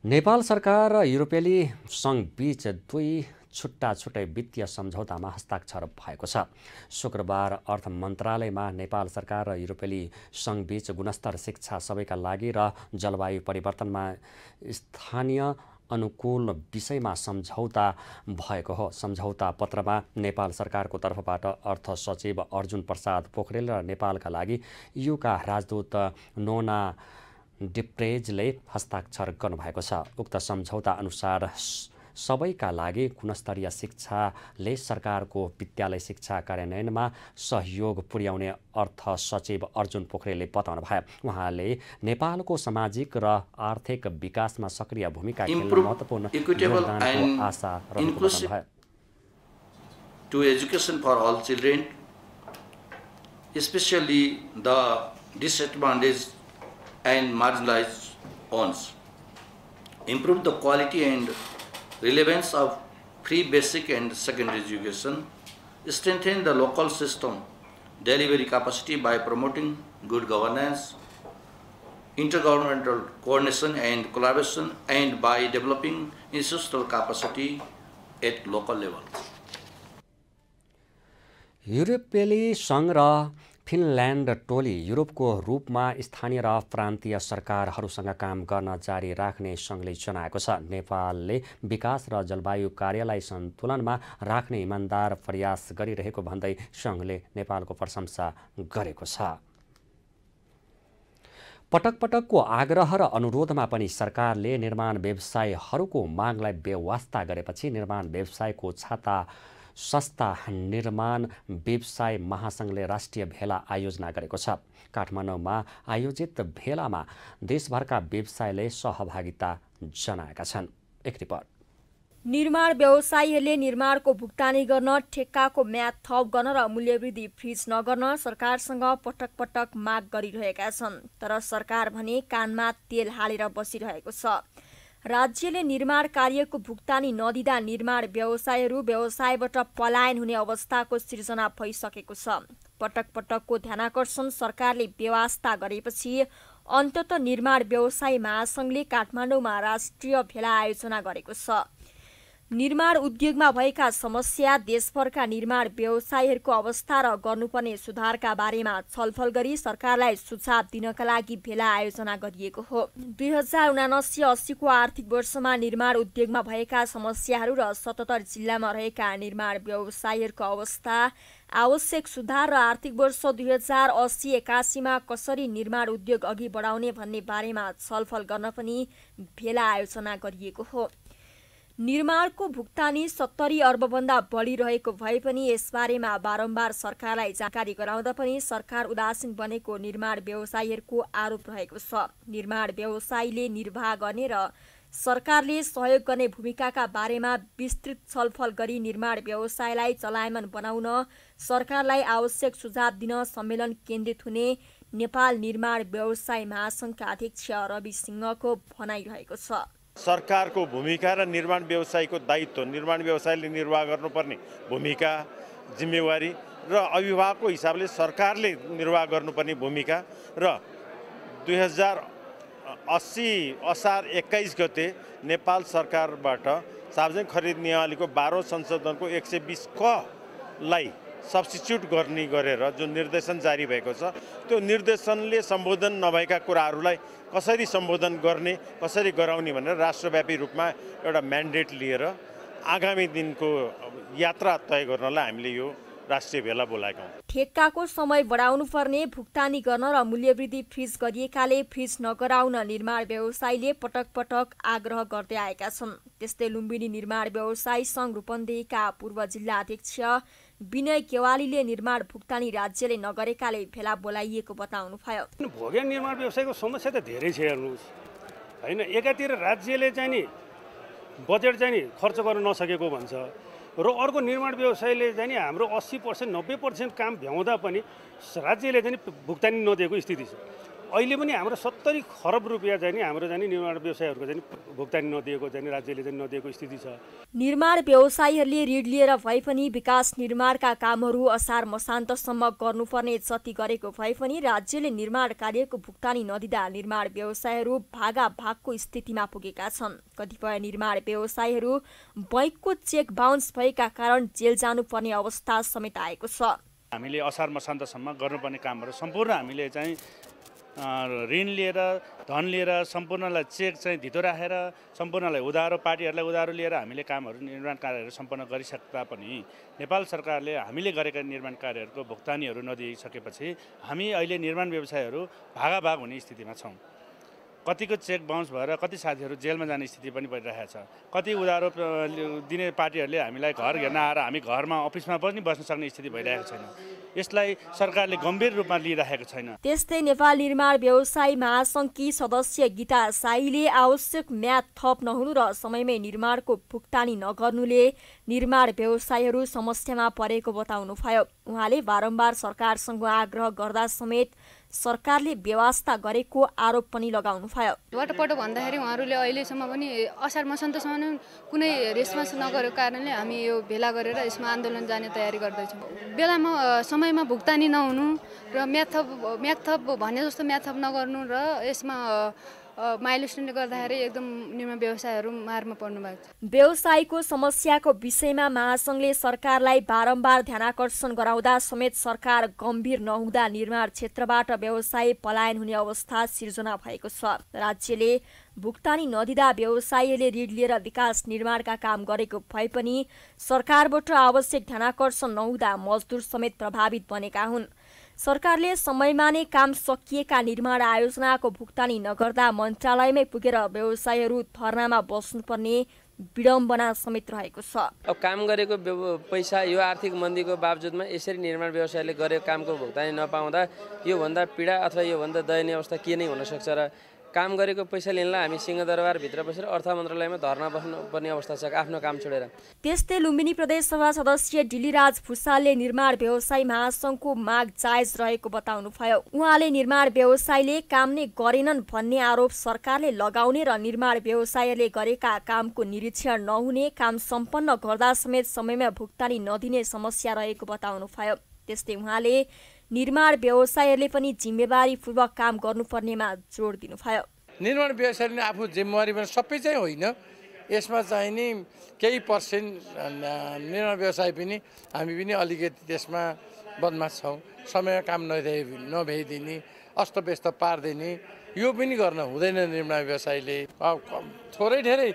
नेपाल सरकार र युरोपेली सङ्घ बीच 2 छुट्टा-छुट्टै वित्तीय सम्झौतामा हस्ताक्षर भएको छ। शुक्रबार अर्थ मन्त्रालयमा नेपाल सरकार र युरोपेली सङ्घबीच गुणस्तर शिक्षा सबैका लागि र जलवायु परिवर्तनमा स्थानीय अनुकूल विषयमा सम्झौता भएको हो। सम्झौता पत्रमा नेपाल सरकारको तर्फबाट अर्थ सचिव अर्जुन प्रसाद पोखरेल र नेपालका लागि युका राजदूत नोना डिप्रेजले हस्ताक्षर गर्नुभएको छ। उक्त सम्झौता अनुसार सबैका लागि गुणस्तरीय शिक्षाले सरकारको विद्यालय शिक्षा कार्यान्वयनमा सहयोग पुर्याउने अर्थ सचिव अर्जुन पोखरेलले बताउनु भयो। उहाँले नेपालको सामाजिक र आर्थिक विकासमा सक्रिय भूमिका खेल्न महत्त्वपूर्ण योगदानको आशा रहेको बताउनु भयो। To education for all children, especially the disadvantaged and marginalized ones. Improve the quality and relevance of free basic and secondary education. Strengthen the local system delivery capacity by promoting good governance, intergovernmental coordination and collaboration, and by developing institutional capacity at local level. युरोपेली सङ्घ र Finland टोली युरोपको रूपमा स्थानीय र प्रान्तीय सरकारहरूसँग काम गर्न जारी राख्ने सङ्घले जनाएको छ। नेपालले विकास र जलवायु कार्यलाई सन्तुलनमा राख्ने इमान्दार प्रयास गरिरहेको भन्दै सङ्घले नेपालको प्रशंसा गरेको छ। पटक पटकको आग्रह र अनुरोधमा पनि सरकारले निर्माण व्यवसायहरूको मागलाई बेवास्ता गरेपछि निर्माण व्यवसायको छाता सस्ता निर्माण व्यवसाय महासङ्घले राष्ट्रिय भेला आयोजना गरेको छ। काठमाडौँमा आयोजित भेलामा देशभरका व्यवसायले सहभागिता जनाएका छन्। एक रिपोर्ट। निर्माण व्यवसायीहरूले निर्माणको भुक्तानी गर्न, ठेक्काको म्याद थप गर्न र मूल्यवृद्धि फ्रिज नगर्न सरकारसँग पटक पटक माग गरिरहेका छन्। तर सरकार भने कानमा तेल हालेर बसिरहेको छ। राज्यले निर्माण कार्यको भुक्तानी नदिँदा निर्माण व्यवसायहरू व्यवसायबाट पलायन हुने अवस्थाको सिर्जना भइसकेको छ। पटक पटकको ध्यानाकर्षण सरकारले बेवास्ता गरेपछि अन्ततः निर्माण व्यवसाय महासङ्घले काठमाडौँमा राष्ट्रिय भेला आयोजना गरेको छ। निर्माण उद्योगमा भएका समस्या, देशभरका निर्माण व्यवसायीहरूको अवस्था र गर्नुपर्ने सुधारका बारेमा छलफल गरी सरकारलाई सुझाव दिनका लागि भेला आयोजना गरिएको हो। 2079-80 को आर्थिक वर्षमा निर्माण उद्योगमा भएका समस्याहरू र 77 जिल्लामा रहेका निर्माण व्यवसायीहरूको अवस्था, आवश्यक सुधार र आर्थिक वर्ष 2080-81 मा कसरी निर्माण उद्योग अघि बढाउने भन्ने बारेमा छलफल गर्न पनि भेला आयोजना गरिएको हो। निर्माणको भुक्तानी 70 अर्बभन्दा बढी रहेको भए पनि यसबारेमा बारम्बार सरकारलाई जानकारी गराउँदा पनि सरकार उदासीन बनेको निर्माण व्यवसायीहरूको आरोप रहेको छ। निर्माण व्यवसायीले निर्वाह गर्ने र सरकारले सहयोग गर्ने भूमिकाका बारेमा विस्तृत छलफल गरी निर्माण व्यवसायलाई चलायमान बनाउन सरकारलाई आवश्यक सुझाव दिन सम्मेलन केन्द्रित हुने नेपाल निर्माण व्यवसाय महासङ्घका अध्यक्ष रवि सिंहको भनाइरहेको छ। सरकारको भूमिका र निर्माण व्यवसायीको दायित्व, निर्माण व्यवसायले निर्वाह गर्नुपर्ने भूमिका, जिम्मेवारी र अभिभावकको हिसाबले सरकारले निर्वाह गर्नुपर्ने भूमिका र 2080 असार 21 गते नेपाल सरकारबाट सार्वजनिक खरिद नियमावलीको 12औं संशोधनको 120 क लाई सब्स्टिट्युट गर्ने गरेर जुन निर्देशन जारी भएको छ, त्यो निर्देशनले सम्बोधन नभएका कुराहरूलाई कसरी सम्बोधन गर्ने, कसरी गराउने भनेर राष्ट्रव्यापी रूपमा एउटा म्यान्डेट लिएर आगामी दिनको यात्रा तय गर्नलाई हामीले यो राष्ट्रिय भेला बोलाएका हौं। ठेक्काको समय बढाउनु पर्ने, भुक्तानी गर्न र मूल्यवृद्धि फ्रिज गरिएकाले फ्रिज नगराउन निर्माण व्यवसायीले पटक पटक आग्रह गर्दै आएका छन्। त्यस्तै लुम्बिनी निर्माण व्यवसायी संघ रूपन्देहीका पूर्व जिल्ला अध्यक्ष विनय केवालीले निर्माण भुक्तानी राज्यले नगरेकाले भेला बोलाइएको बताउनु भयो। भोग्या निर्माण व्यवसायको समस्या त धेरै छ हेर्नुहोस् हैन। एकातिर राज्यले चाहिँ नि बजेट चाहिँ नि खर्च गर्न नसकेको भन्छ र अर्को निर्माण व्यवसायले चाहिँ नि हाम्रो 80% 90% काम भ्याउँदा पनि राज्यले चाहिँ भुक्तानी नदिएको स्थिति छ। अहिले पनि हाम्रो 70 खरब रुपियाँ चाहिँ नि हाम्रो चाहिँ निर्माण व्यवसायहरूको चाहिँ भुक्तानी नदिएको चाहिँ राज्यले चाहिँ नदिएको स्थिति छ। निर्माण व्यवसायीहरूले ऋण लिएर भए पनि विकास निर्माणका कामहरू असार मसान्तसम्म गर्नुपर्ने जति गरेको भए पनि राज्यले निर्माण कार्यको भुक्तानी नदिँदा निर्माण व्यवसायीहरू भागाभागको स्थितिमा पुगेका छन्। कतिपय निर्माण व्यवसायीहरू बैंकको चेक बााउन्स भएका कारण जेल जानुपर्ने अवस्था समेत आएको छ। हामीले असार मसान्तसम्म गर्नुपर्ने कामहरू सम्पूर्ण हामीले चाहिँ ऋण लिएर, धन लिएर, सम्पूर्णलाई चेक चाहिँ धितो राखेर, सम्पूर्णलाई उधारो, पार्टीहरूलाई उधारो लिएर हामीले कामहरू, निर्माण कार्यहरू सम्पन्न गरिसक्दा पनि नेपाल सरकारले हामीले गरेका निर्माण कार्यहरूको भुक्तानीहरू नदिइसकेपछि हामी अहिले निर्माण व्यवसायहरू भागाभाग हुने स्थितिमा छौँ। कतिको चेक बााउन्स भएर कति साथीहरू जेलमा जाने स्थिति पनि परिरहेको छ। कति उधारो दिने पार्टीहरूले हामीलाई घर घेर्न आएर हामी घरमा अफिसमा पनि बस्न सक्ने स्थिति भइरहेको छैन। यसलाई सरकारले गम्भीर रूपमा लिइरहेको छैन। त्यस्तै नेपाल निर्माण व्यवसायी महासङ्घकी सदस्य गीता साईले आवश्यक म्याद थप नहुनु र समयमै निर्माणको भुक्तानी नगर्नुले निर्माण व्यवसायीहरू समस्यामा परेको बताउनु भयो। उहाँले बारम्बार सरकारसँग आग्रह गर्दा समेत सरकारले व्यवस्था गरेको आरोप पनि लगाउनु भयो। पटक भन्दाखेरि उहाँहरूले अहिलेसम्म पनि असार मसान्तसम्म कुनै रेस्पोन्स नगरेको कारणले हामी यो भेला गरेर यसमा आन्दोलन जाने तयारी गर्दैछौँ। बेलामा समयमा भुक्तानी नहुनु र म्याद थप भने जस्तो म्याद थप नगर्नु र यसमा माइलस्टोनले गर्दाखेरि एकदम निर्माण व्यवसायहरू मारमा पर्नु भएको छ। व्यवसायको समस्याको विषयमा महासङ्घले सरकारलाई बारम्बार ध्यानाकर्षण गराउँदा समेत सरकार गम्भीर नहुँदा निर्माण क्षेत्रबाट व्यवसाय पलायन हुने अवस्था सिर्जना भएको छ। राज्यले भुक्तानी नदिँदा व्यवसायीले ऋण लिएर विकास निर्माणका काम गरेको भए पनि सरकारबाट आवश्यक ध्यानाकर्षण नहुँदा मजदुर समेत प्रभावित बनेका हुन्। सरकारले समयमा नै काम सकिएका निर्माण आयोजनाको भुक्तानी नगर्दा मन्त्रालयमै पुगेर व्यवसायीहरू धरनामा बस्नुपर्ने विडम्बना समेत रहेको छ। अब काम गरेको पैसा यो आर्थिक मन्दीको बावजुदमा यसरी निर्माण व्यवसायले गरेको कामको भुक्तानी नपाउँदा योभन्दा पीडा अथवा योभन्दा दयनीय अवस्था के नै हुन सक्छ र काम गरेको पैसा लिनलाई हामी सिंहदरबारभित्र बसेर अर्थ मन्त्रालयमा धरना बस्नुपर्ने अवस्था छ आफ्नो काम छोडेर। त्यस्तै लुम्बिनी प्रदेशसभा सदस्य डिलीराज भुसालले निर्माण व्यवसायी महासङ्घको माग जायज रहेको बताउनु भयो। उहाँले निर्माण व्यवसायीले काम नै गरेनन् भन्ने आरोप सरकारले लगाउने र निर्माण व्यवसायीले गरेका कामको निरीक्षण नहुने, काम सम्पन्न गर्दा समेत समयमा भुक्तानी नदिने समस्या रहेको बताउनु भयो। त्यस्तै उहाँले निर्माण व्यवसायीहरूले पनि जिम्मेवारीपूर्वक काम गर्नुपर्नेमा जोड दिनुभयो। निर्माण व्यवसायीले आफ्नो जिम्मेवारीमा सबै चाहिँ होइन, यसमा चाहिँ नि केही पर्सेन्ट निर्माण व्यवसाय पनि हामी पनि अलिकति त्यसमा बदमास छौँ। समय काम नभ्याइदिने, अस्तव्यस्त पारिदिने, यो पनि गर्न हुँदैन निर्माण व्यवसायले। थोरै धेरै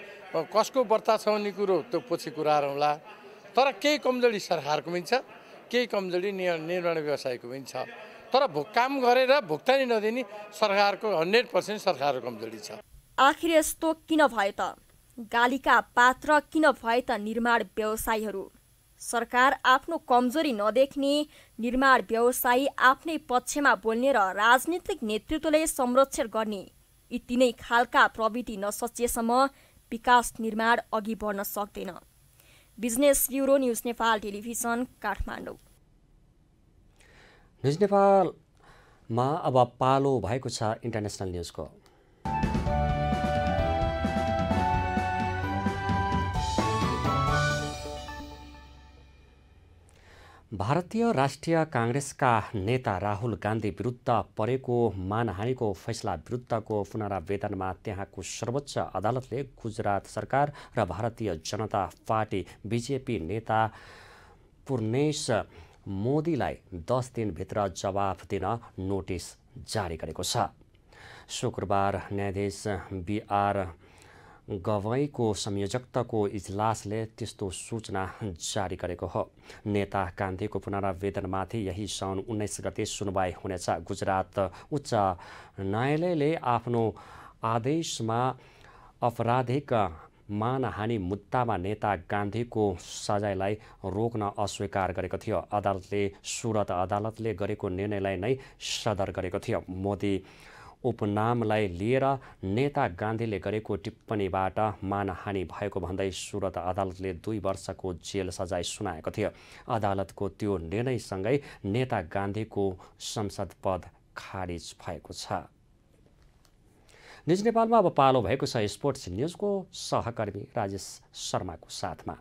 कसको बर्ता छ भन्ने कुरो त्यो पछि कुरा रहला, तर केही कमजोरी सरकारको पनि छ, केही कमजोरी निर्माण व्यवसायको पनि छ। तर काम गरेर भुक्तानी नदिने सरकारको 100% सरकारको कमजोरी छ। आखिर यस्तो किन भयो त? गालीका पात्र किन भए त निर्माण व्यवसायीहरू? सरकार आफ्नो कमजोरी नदेख्ने, निर्माण व्यवसायी आफ्नै पक्षमा बोल्ने र राजनीतिक नेतृत्वले संरक्षण गर्ने, यी तीनै खालका प्रवृत्ति नसचिएसम्म विकास निर्माण अघि बढ्न सक्दैन। Business bureau, news Nepal television, Kathmandu. News नेपालमा अब पालो भएको छ इन्टरनेसनल न्युजको। भारतीय राष्ट्रिय काङ्ग्रेसका नेता राहुल गान्धी विरुद्ध परेको मानहानिको फैसला विरुद्धको पुनरावेदनमा त्यहाँको सर्वोच्च अदालतले गुजरात सरकार र भारतीय जनता पार्टी बीजेपी नेता पूर्णेश मोदीलाई 10 दिनभित्र जवाफ दिन नोटिस जारी गरेको छ। शुक्रबार न्यायाधीश बीआर गवईको संयोजकताको इजलासले त्यस्तो सूचना जारी गरेको हो। नेता गान्धीको पुनरावेदनमाथि यही साउन 19 गते सुनवाई हुनेछ। गुजरात उच्च न्यायालयले आफ्नो आदेशमा आपराधिक मानहानि मुद्दामा नेता गान्धीको सजायलाई रोक्न अस्वीकार गरेको थियो। अदालतले सुरत अदालतले गरेको निर्णयलाई नै सदर गरेको थियो। मोदी उपनामलाई लिएर नेता गान्धीले गरेको टिप्पणीबाट मानहानि भएको भन्दै सुरत अदालतले 2 वर्षको जेल सजाय सुनाएको थियो। अदालतको त्यो निर्णयसँगै नेता गान्धीको संसद पद खारिज भएको छ। न्युज नेपालमा अब पालो भएको छ स्पोर्ट्स न्युजको सहकर्मी राजेश शर्माको साथमा।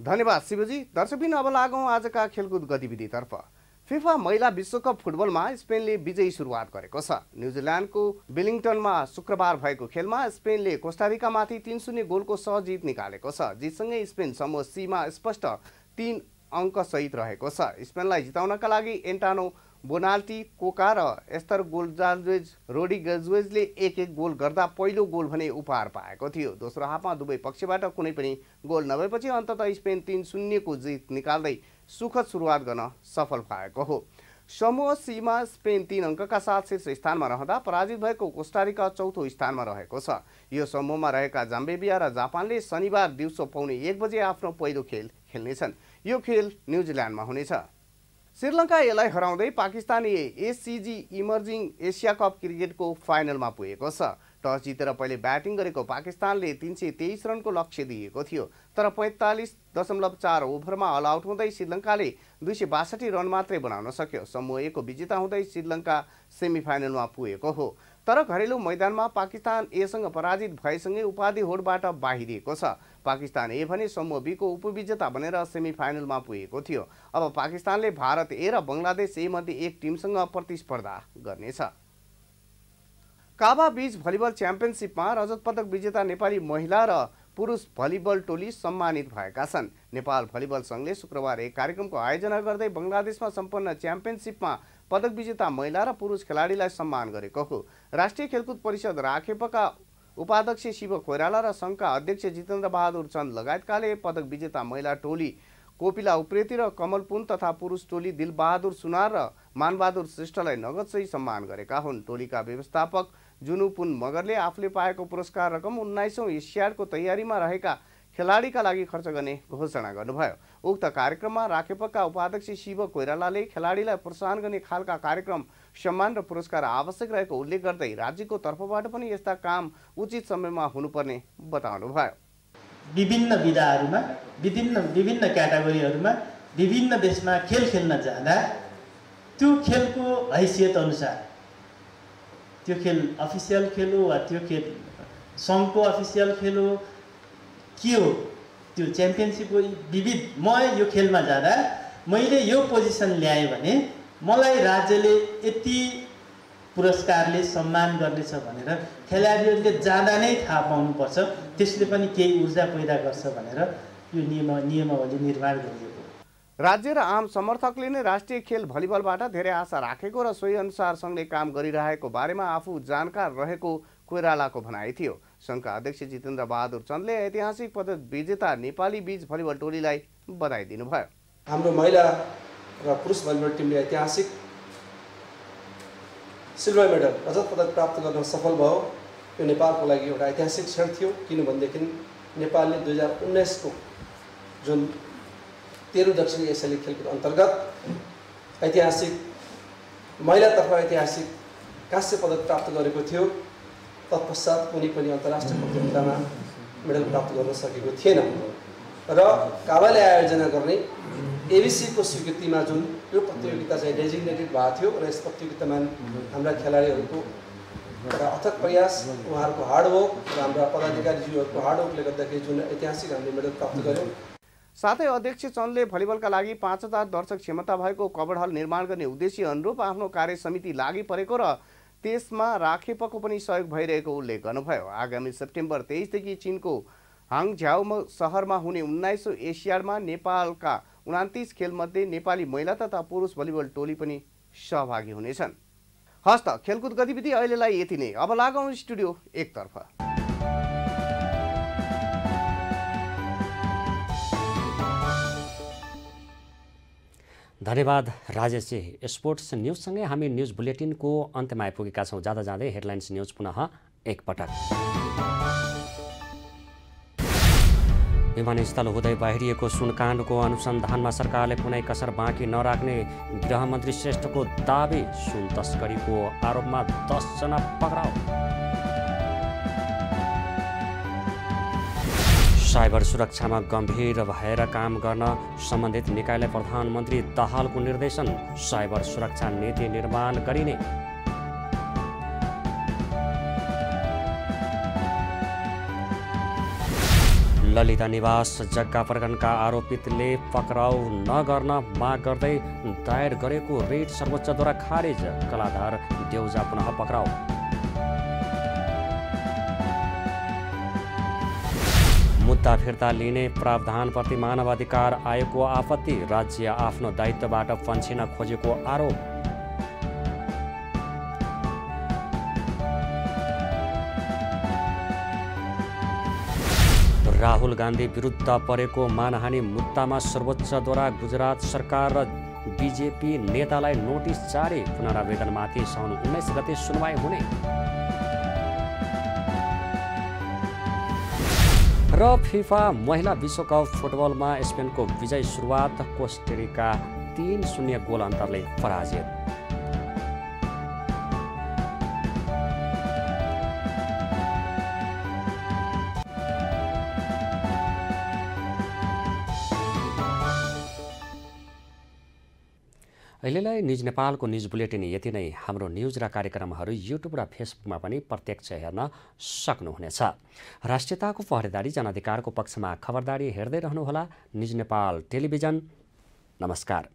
धन्यवाद शिवजी। दर्शकबिन अब लागौँ आजका खेलकुद गतिविधितर्फ। फिफा महिला विश्वकप फुटबलमा स्पेनले विजयी सुरुवात गरेको छ। न्युजिल्यान्डको वेलिङटनमा शुक्रबार भएको खेलमा स्पेनले कोस्टारिकामाथि 3-0 गोलको सहज जित निकालेको छ। जितसँगै स्पेन समूह सीमा स्पष्ट 3 अङ्कसहित रहेको छ। स्पेनलाई जिताउनका लागि एन्टानो बोनाल्टी, कोका र एस्तर गोल्जाल्वेज रोड्रिगेजले 1-1 गोल गर्दा पहिलो गोल भने उपहार पाएको थियो। दोस्रो हाफमा दुवै पक्षबाट कुनै पनि गोल नभएपछि अन्ततः स्पेन 3-0 को जित निकाल्दै सुखद सुरुवात गर्न सफल भएको हो। समूह सीमा स्पेन 3 अङ्कका साथ शीर्ष स्थानमा रहँदा पराजित भएको कोस्टारिका चौथो स्थानमा रहेको छ। यो समूहमा रहेका जाम्बिया र जापानले शनिबार दिउँसो 1:15 बजे आफ्नो पहिलो खेल खेल्नेछन्। यो खेल न्युजिल्यान्डमा हुनेछ। श्रीलङ्का यसलाई हराउँदै Pakistani SCG emerging Asia cup क्रिकेटको फाइनलमा पुगेको छ। टस जितेर पहिले ब्याटिङ गरेको पाकिस्तानले 323 रनको लक्ष्य दिएको थियो, तर 45.4 ओभरमा अल आउट हुँदै श्रीलङ्काले 262 रन मात्रै बनाउन सक्यो। समूह ए को विजेता हुँदै श्रीलङ्का सेमिफाइनलमा पुगेको हो, तर घरेलु मैदानमा पाकिस्तान एसँग पराजित भएसँगै उपाधि होडबाट बाहिरिएको छ। पाकिस्तान ए भने समूह बी को उपविजेता बनेर सेमिफाइनलमा पुगेको थियो। अब पाकिस्तानले भारत ए र बङ्गलादेश ए मध्ये एक टिमसँग प्रतिस्पर्धा गर्नेछ। काभा बीच भलिबल च्याम्पियनसिपमा रजत पदक विजेता नेपाली महिला र पुरुष भलिबल टोली सम्मानित भएका छन्। नेपाल भलिबल संघले शुक्रबार एक कार्यक्रमको आयोजना गर्दै बङ्गलादेशमा सम्पन्न च्याम्पियनसिपमा पदक विजेता महिला र पुरुष खेलाडीलाई सम्मान गरेको हो। राष्ट्रिय खेलकुद परिषद राखेपका उपाध्यक्ष शिव कोइराला र संघका अध्यक्ष जितेन्द्र बहादुर चन्द लगायतकाले पदक विजेता महिला टोली कोपिला उप्रेती र कमल पुन तथा पुरुष टोली दिलबहादुर सुनार र मानबहादुर श्रेष्ठलाई नगदसहित सम्मान गरेका हुन्। टोलीका व्यवस्थापक जुनु पुन मगरले आफूले पाएको पुरस्कार रकम 19औं एसियाडको तयारीमा रहेका खेलाडीका लागि खर्च गर्ने घोषणा गर्नुभयो। उक्त कार्यक्रममा राखेपका उपाध्यक्ष शिव कोइरालाले खेलाडीलाई प्रोत्साहन गर्ने खालका कार्यक्रम, सम्मान र पुरस्कार आवश्यक रहेको उल्लेख गर्दै राज्यको तर्फबाट पनि यस्ता काम उचित समयमा हुनुपर्ने बताउनुभयो। विभिन्न विधाहरूमा विभिन्न क्याटेगोरीहरूमा विभिन्न देशमा खेल खेल्न जाँदा त्यो खेलको हैसियत अनुसार त्यो खेल अफिसियल खेल हो वा त्यो खेल सङ्घको अफिसियल खेल हो के हो, त्यो च्याम्पियनसिप हो विविध। म यो खेलमा जाँदा मैले यो पोजिसन ल्याएँ भने मलाई राज्यले यति पुरस्कारले सम्मान गर्नेछ भनेर खेलाडीहरूले जाँदा नै थाहा पाउनुपर्छ। त्यसले पनि केही ऊर्जा पैदा गर्छ भनेर यो नियमावली निर्माण गरिएको। राज्य र आम समर्थकले नै राष्ट्रिय खेल भलिबलबाट धेरै आशा राखेको र सोही अनुसार सङ्घले काम गरिरहेको बारेमा आफू जानकार रहेको कोइरालाको भनाइ थियो। सङ्घका अध्यक्ष जितेन्द्र बहादुर चन्दले ऐतिहासिक पदक विजेता नेपाली बीच भलिबल टोलीलाई बधाई दिनुभयो। हाम्रो महिला र पुरुष भलिबल टिमले ऐतिहासिक सिल्भर मेडल रजत पदक प्राप्त गर्न सफल भयो। यो नेपालको लागि एउटा ऐतिहासिक क्षण थियो, किनभनेदेखि नेपालले 2019 को जुन 13 दक्षिणी एसियाली खेलकुद अन्तर्गत ऐतिहासिक महिलातर्फ ऐतिहासिक काँस्य पदक प्राप्त गरेको थियो। तत्पश्चात कुनै पनि अन्तर्राष्ट्रिय प्रतियोगितामा मेडल प्राप्त गर्न सकेको थिएन र काबाले आयोजना गर्ने एबिसी को स्वीकृतिमा जुन यो प्रतियोगिता चाहिँ डेजिग्नेटेड भएको थियो र यस प्रतियोगितामा हाम्रा खेलाडीहरूको एउटा अथक प्रयास, उहाँहरूको हार्डवर्क र हाम्रा पदाधिकारीज्यूहरूको हार्डवर्कले गर्दाखेरि जुन ऐतिहासिक हामीले मेडल प्राप्त गर्यौँ। साथै अध्यक्ष चन्दले भलिबलका लागि 5000 दर्शक क्षमता भएको कबड हल निर्माण गर्ने उद्देश्य अनुरूप आफ्नो कार्य समिति लागि परेको र त्यसमा राखेपको पनि सहयोग भइरहेको उल्लेख गर्नुभयो। आगामी सेप्टेम्बर 23 देखि चीनको हाङझ्याउ सहरमा हुने 19औं एसियाडमा नेपालका 29 खेलमध्ये नेपाली महिला तथा पुरुष भलिबल टोली पनि सहभागी हुनेछन्। हस्त खेलकुद गतिविधि अहिलेलाई यति नै। अब लागौं स्टुडियो एकतर्फ। धन्यवाद राजेशजी। स्पोर्ट्स न्यूजसँगै हामी न्यूज बुलेटिनको अन्त्यमा आइपुगेका छौँ। जाँदा जाँदै हेडलाइन्स न्यूज पुनः एकपटक। विमानस्थल हुँदै बाहिरिएको सुनकाण्डको अनुसन्धानमा सरकारले कुनै कसर बाँकी नराख्ने गृहमन्त्री श्रेष्ठको दाबी। सुन तस्करीको आरोपमा 10 जना पक्राउ। साइबर सुरक्षामा गम्भीर भएर काम गर्न सम्बन्धित निकायलाई प्रधानमन्त्री दाहालको निर्देशन। साइबर सुरक्षा नीति निर्माण गरिने। ललिता निवास जग्गा प्रकरणका आरोपितले पक्राउ नगर्न माग गर्दै दायर गरेको रिट सर्वोच्चद्वारा खारेज। कलाधार देउजा पुनः पक्राउ। मुद्दा फिर्ता लिने प्रावधानप्रति मानवाधिकार आयोगको आपत्ति। राज्य आफ्नो दायित्वबाट फन्सिन खोजेको आरोप। राहुल गान्धी विरुद्ध परेको मानहानि मुद्दामा सर्वोच्चद्वारा गुजरात सरकार र बीजेपी नेतालाई नोटिस जारी। पुनरावेदनमाथि साउन 19 गते सुनवाई हुने। र फिफा महिला विश्वकप फुटबलमा स्पेनको विजय सुरुवात। कोस्टारिका 3-0 गोल अन्तरले पराजित। अहिलेलाई न्युज नेपालको न्युज बुलेटिन यति नै। हाम्रो न्युज र कार्यक्रमहरू युट्युब र फेसबुकमा पनि प्रत्यक्ष हेर्न सक्नुहुनेछ। राष्ट्रियताको पहरेदारी, जनाधिकारको पक्षमा खबरदारी हेर्दै रहनुहोला न्युज नेपाल टेलिभिजन। नमस्कार।